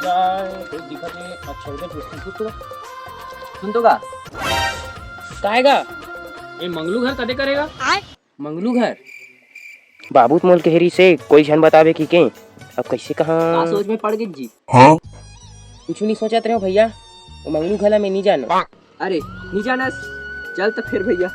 जाए फिर दिखत है। अच्छा इधर कुछ तो सुन तो का काएगा ये मंगलू घर कदे करेगा। मंगलू घर बाबू मोल केहरी से कोई झन बतावे कि के अब कैसे का कहाँ सोच में पड़ गई जी। कुछ नहीं सोचत रहे हो भैया। वो मंगलू घला में नहीं जानो अरे नहीं जानस चल तो फिर भैया।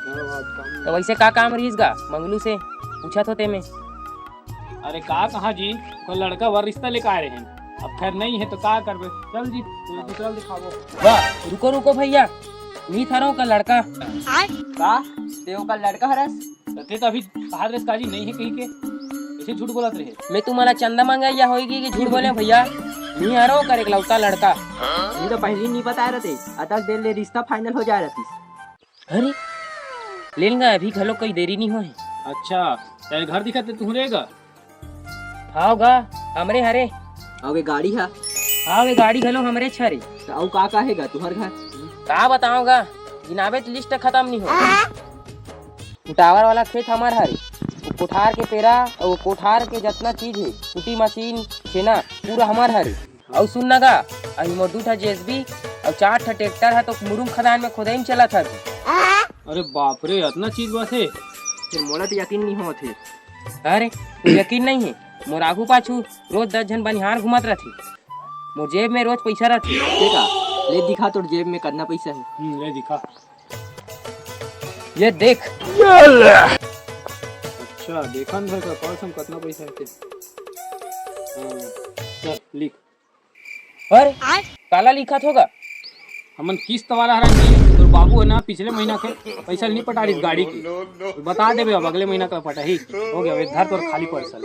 तो वैसे का काम रहीस गा मंगलू से पूछा तो ते में। अरे का कहाँ जी कोई लड़का वर रिश्ता लेकर आ रहे हैं। अब खैर नहीं है तो का करबे। चल जी तू दूसरा दिखावो। वाह रुको रुको भैया नहीं था रहो का लड़का का तेव का लड़का हरस ते तो अभी कहा रे काजी नहीं है कहीं के ऐसे झूठ बोलत रहे। मैं तुम्हारा चंदा मांगा या होगी कि झूठ बोले भैया नहीं आ रहा हूँ कर एक लौता लड़का। ये तो पहले नहीं बताया रहते अतः देर ले रिश्ता फाइनल हो जा रहती। अरे ले लेंगे अभी घलो कोई देरी नहीं हो है। अच्छा तेरे घर दिखा तू रहेगा। हाँ गा हमरे हरे अबे गाड़ी है हाँ वे गाड़ी घलो हमरे छरे तो औ का हैगा तुम्हार घर का बताऊंगा गिनावे तो लिस्ट खत्म नहीं हो। टावर वाला खेत हमार हरे वो कोठार के पेरा और वो कोठार के जितना चीज है कुटी मशीन छेना पूरा हमार हरे। और सुन ना गा अभी मोर 2 ठा जेसीबी और 4 ठा ट्रैक्टर है तो मुरुम खदान में खुदाई में चला था। अरे बाप रे इतना चीज बात है। फिर मोला तो यकीन नहीं होत है। अरे तू यकीन नहीं है मोर आगू पाछू रोज 10 जन बनिहार घुमत रहती। मोर जेब में रोज पैसा रहती। देखा ले दिखा तोर जेब में कितना पैसा है। ले दिखा। ये देख अच्छा देखा न का कौन सम कितना पैसा है ते। चल लिख। अरे काला लिखा होगा हमन किस्त वाला हरान तो बाबू है ना पिछले महीना के पैसा नहीं पटा रही गाड़ी की तो बता देबे अब अगले महीना का पटा ही हो गया। इधर तो खाली पर्सल